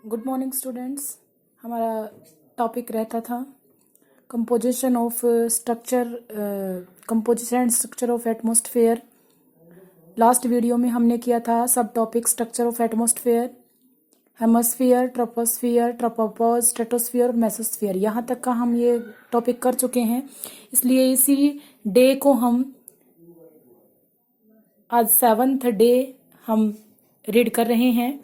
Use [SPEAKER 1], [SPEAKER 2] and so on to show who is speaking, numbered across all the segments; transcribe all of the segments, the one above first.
[SPEAKER 1] Good morning students. हमारा topic रहता था composition and structure of atmosphere. Last video में हमने किया था सब topic structure of atmosphere, homosphere, troposphere, tropopause, stratosphere और मेसोस्फियर। यहाँ तक का हम ये टॉपिक कर चुके हैं, इसलिए इसी डे को हम आज 7th डे हम रीड कर रहे हैं।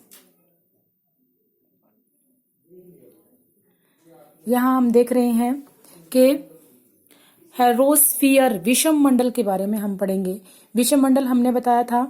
[SPEAKER 1] यहाँ हम देख रहे हैं कि हेरोस्फीयर विषम मंडल के बारे में हम पढ़ेंगे। विषम मंडल हमने बताया था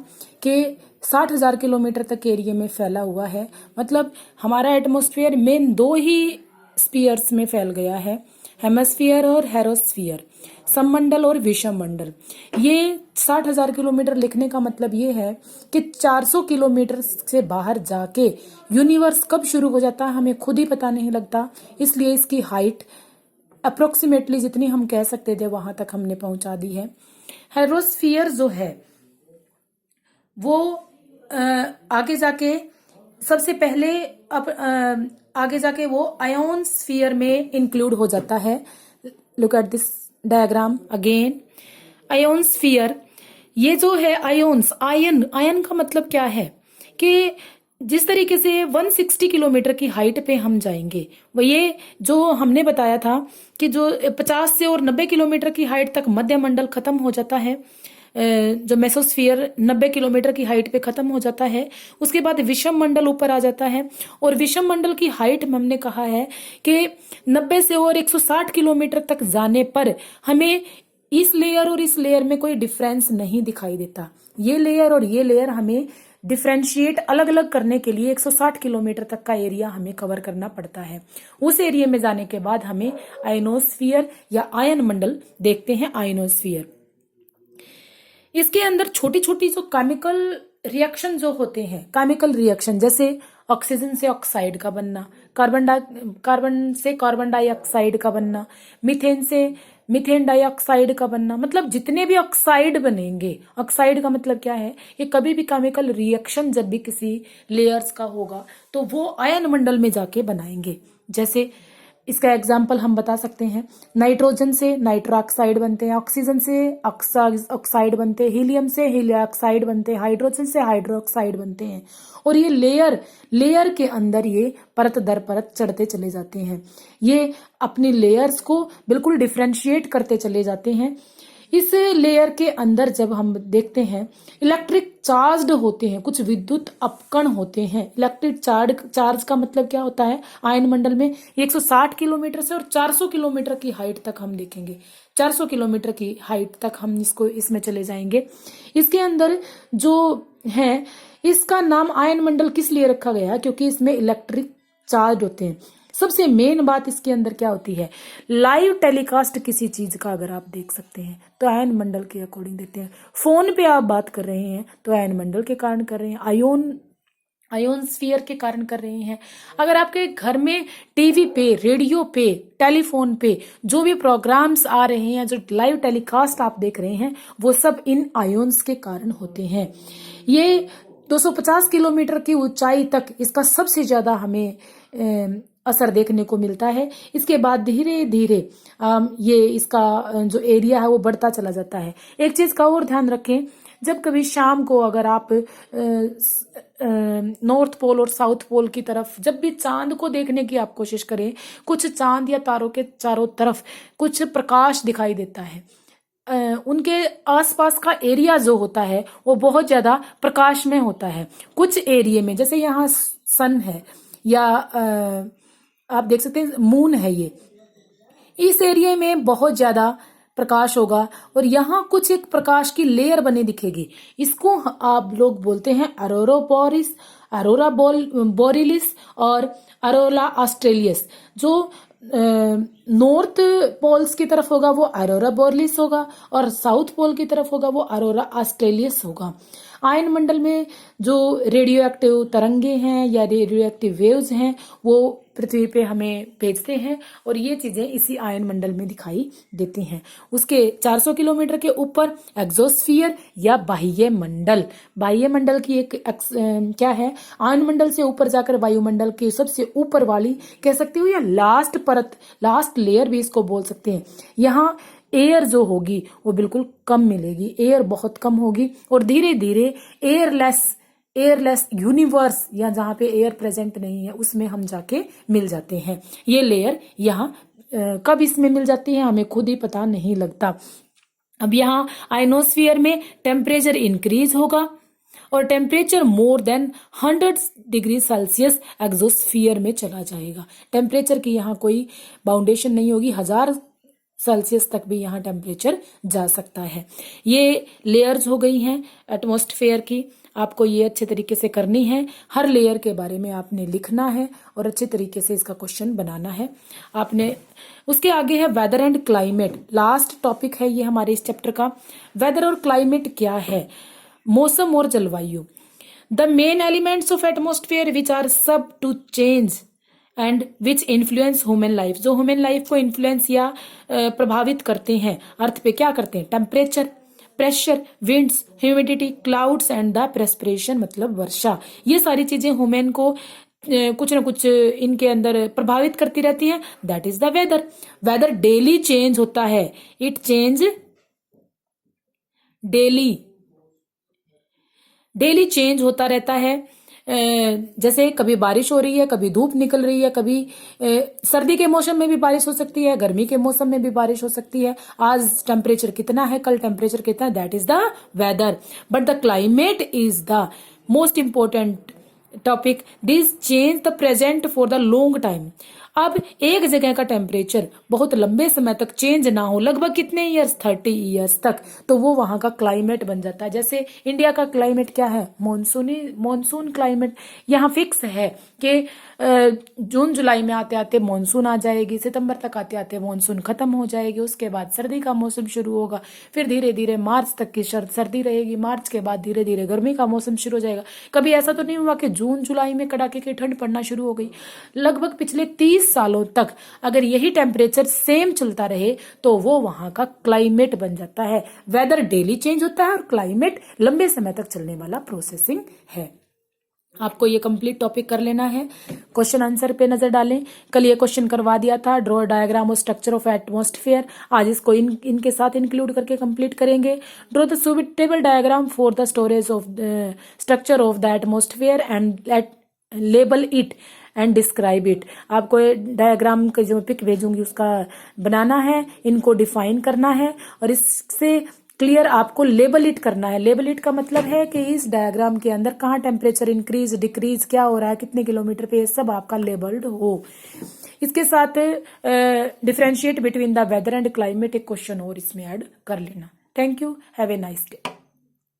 [SPEAKER 1] कि 60,000 किलोमीटर तक एरिया में फैला हुआ है। मतलब हमारा एटमॉस्फेयर मेन दो ही स्पीयर्स में फैल गया है, हेमस्फीयर और हेरोस्फीयर, सममंडल और विषम मंडल। ये 60,000 किलोमीटर लिखने का मतलब ये है कि 400 किलोमीटर से बाहर जाके यूनिवर्स कब शुरू हो जाता है हमें खुद ही पता नहीं लगता। इसलिए इसकी हाइट अप्रोक्सीमेटली जितनी हम कह सकते थे वहां तक हमने पहुंचा दी है। हेरोस्फीयर जो है वो आगे जाके सबसे पहले आगे जाके वो आयोनस्फीयर में इंक्लूड हो जाता है। Look at this diagram again. Ionosphere, ये जो है आयन का मतलब क्या है कि जिस तरीके से 160 किलोमीटर की हाइट पे हम जाएंगे, वो ये जो हमने बताया था कि जो 50 से और 90 किलोमीटर की हाइट तक मध्य मंडल खत्म हो जाता है, जो मेसोस्फीयर 90 किलोमीटर की हाइट पे खत्म हो जाता है, उसके बाद विषम मंडल ऊपर आ जाता है। और विषम मंडल की हाइट में हमने कहा है कि 90 से और 160 किलोमीटर तक जाने पर हमें इस लेयर और इस लेयर में कोई डिफरेंस नहीं दिखाई देता। ये लेयर और ये लेयर हमें डिफ्रेंशिएट अलग अलग करने के लिए 160 किलोमीटर तक का एरिया हमें कवर करना पड़ता है। उस एरिया में जाने के बाद हमें आयनोस्फीयर या आयन मंडल देखते हैं, आयनोस्फीयर। इसके अंदर छोटी छोटी जो केमिकल रिएक्शन जो होते हैं, केमिकल रिएक्शन जैसे ऑक्सीजन से ऑक्साइड का बनना, कार्बन से कार्बन डाइऑक्साइड का बनना, मीथेन से मीथेन डाइऑक्साइड का बनना, मतलब जितने भी ऑक्साइड बनेंगे, ऑक्साइड का मतलब क्या है, ये कभी भी केमिकल रिएक्शन जब भी किसी लेयर्स का होगा तो वो आयन मंडल में जाके बनाएंगे। जैसे इसका एग्जाम्पल हम बता सकते हैं, नाइट्रोजन से नाइट्रो ऑक्साइड बनते हैं, ऑक्सीजन से ऑक्साइड बनते हैं, हीलियम से हीलियम ऑक्साइड बनते हैं, हाइड्रोजन से हाइड्रो ऑक्साइड बनते हैं। और ये लेयर के अंदर ये परत दर परत चढ़ते चले जाते हैं। ये अपने लेयर्स को बिल्कुल डिफ्रेंशिएट करते चले जाते हैं। इस लेयर के अंदर जब हम देखते हैं इलेक्ट्रिक चार्ज्ड होते हैं, कुछ विद्युत अपकण होते हैं। इलेक्ट्रिक चार्ज का मतलब क्या होता है, आयन मंडल में 160 किलोमीटर से और 400 किलोमीटर की हाइट तक हम देखेंगे। 400 किलोमीटर की हाइट तक हम इसमें चले जाएंगे। इसके अंदर जो है, इसका नाम आयन मंडल किस लिए रखा गया, क्योंकि इसमें इलेक्ट्रिक चार्ज होते हैं। सबसे मेन बात इसके अंदर क्या होती है, लाइव टेलीकास्ट किसी चीज का अगर आप देख सकते हैं तो आयन मंडल के अकॉर्डिंग देते हैं। फोन पे आप बात कर रहे हैं तो आयन मंडल के कारण कर रहे हैं, आयोनस्फीयर के कारण कर रहे हैं। अगर आपके घर में टीवी पे, रेडियो पे, टेलीफोन पे जो भी प्रोग्राम्स आ रहे हैं, जो लाइव टेलीकास्ट आप देख रहे हैं, वो सब इन आयोन्स के कारण होते हैं। ये 250 किलोमीटर की ऊंचाई तक इसका सबसे ज्यादा हमें असर देखने को मिलता है। इसके बाद धीरे धीरे ये इसका जो एरिया है वो बढ़ता चला जाता है। एक चीज का और ध्यान रखें, जब कभी शाम को अगर आप नॉर्थ पोल और साउथ पोल की तरफ जब भी चांद को देखने की आप कोशिश करें, कुछ चांद या तारों के चारों तरफ कुछ प्रकाश दिखाई देता है। उनके आसपास का एरिया जो होता है वो बहुत ज्यादा प्रकाश में होता है। कुछ एरिया में जैसे यहाँ सन है या आप देख सकते हैं मून है, ये इस एरिया में बहुत ज्यादा प्रकाश होगा और यहाँ कुछ एक प्रकाश की लेयर बनी दिखेगी। इसको आप लोग बोलते हैं अरोरा बोरिलिस और अरोरा ऑस्ट्रेलियस। जो नॉर्थ पोल्स की तरफ होगा वो अरोरा बोरिलिस होगा और साउथ पोल की तरफ होगा वो अरोरा ऑस्ट्रेलियस होगा। आयन मंडल में जो रेडियो एक्टिव तरंगे हैं या रेडियो एक्टिव वेव्स हैं वो पृथ्वी पे हमें भेजते हैं और ये चीजें इसी आयन मंडल में दिखाई देती हैं। उसके 400 किलोमीटर के ऊपर एक्सोस्फीयर या बाह्य मंडल, बाह्य मंडल की एक क्या है, आयन मंडल से ऊपर जाकर वायुमंडल की सबसे ऊपर वाली कह सकते हो या लास्ट परत, लास्ट लेयर भी इसको बोल सकते हैं। यहाँ एयर जो होगी वो बिल्कुल कम मिलेगी, एयर बहुत कम होगी और धीरे धीरे एयरलेस यूनिवर्स या जहाँ पे एयर प्रेजेंट नहीं है उसमें हम जाके मिल जाते हैं। ये लेयर यहाँ कब इसमें मिल जाती है हमें खुद ही पता नहीं लगता। अब यहाँ आयनोस्फीयर में टेम्परेचर इंक्रीज होगा और temperature more than 100 degree Celsius exosphere में चला जाएगा। टेम्परेचर की यहाँ कोई बाउंडेशन नहीं होगी, 1000 सेल्सियस तक भी यहाँ टेम्परेचर जा सकता है। ये लेयर्स हो गई हैं एटमॉस्फेयर की, आपको ये अच्छे तरीके से करनी है। हर लेयर के बारे में आपने लिखना है और अच्छे तरीके से इसका क्वेश्चन बनाना है आपने। उसके आगे है weather and climate, last topic है ये हमारे इस चैप्टर का। वेदर और क्लाइमेट क्या है, मौसम और जलवायु। The main elements of atmosphere which are सब to change and which influence human life, जो ह्यूमन लाइफ को इन्फ्लुएंस या प्रभावित करते हैं, अर्थ पे क्या करते हैं, temperature, pressure, winds, humidity, clouds and the precipitation मतलब वर्षा। ये सारी चीजें ह्यूमन को कुछ ना कुछ इनके अंदर प्रभावित करती रहती हैं, that is the weather. Weather daily change होता है, इट चेंज डेली चेंज होता रहता है। जैसे कभी बारिश हो रही है, कभी धूप निकल रही है, कभी सर्दी के मौसम में भी बारिश हो सकती है, गर्मी के मौसम में भी बारिश हो सकती है। आज टेम्परेचर कितना है, कल टेम्परेचर कितना है, that is the weather. But the climate is the most important topic, this change the present for the long time. अब एक जगह का टेम्परेचर बहुत लंबे समय तक चेंज ना हो, लगभग कितने ईयर्स, 30 ईयर्स तक, तो वो वहां का क्लाइमेट बन जाता है। जैसे इंडिया का क्लाइमेट क्या है, मॉनसून क्लाइमेट। यहाँ फिक्स है कि जून जुलाई में आते आते मानसून आ जाएगी, सितंबर तक आते आते मानसून खत्म हो जाएगी, उसके बाद सर्दी का मौसम शुरू होगा, फिर धीरे धीरे मार्च तक की सर्दी रहेगी, मार्च के बाद धीरे धीरे गर्मी का मौसम शुरू हो जाएगा। कभी ऐसा तो नहीं हुआ कि जून जुलाई में कड़ाके की ठंड पड़ना शुरू हो गई। लगभग पिछले 30 सालों तक अगर यही टेम्परेचर सेम चलता रहे तो वो वहां का क्लाइमेट बन जाता है। वेदर डेली चेंज होता है और क्लाइमेट लंबे समय तक चलने वाला प्रोसेसिंग है। आपको ये कंप्लीट टॉपिक कर लेना है। क्वेश्चन आंसर पे नजर डालें, कल ये क्वेश्चन करवा दिया था, draw diagram of structure of atmosphere. आज इसको इनके साथ इंक्लूड करके कंप्लीट करेंगे। Draw the suitable diagram for the storage of the structure of the atmosphere and label it and describe it. आपको डायग्राम का जो पिक भेजूंगी उसका बनाना है, इनको डिफाइन करना है और इससे क्लियर आपको लेबल इट करना है। लेबल इट का मतलब है कि इस डायग्राम के अंदर कहाँ टेम्परेचर इंक्रीज डिक्रीज क्या हो रहा है, कितने किलोमीटर पे, ये सब आपका लेबल्ड हो। इसके साथ differentiate between the weather and climate एक क्वेश्चन और इसमें ऐड कर लेना। Thank you, have a nice day.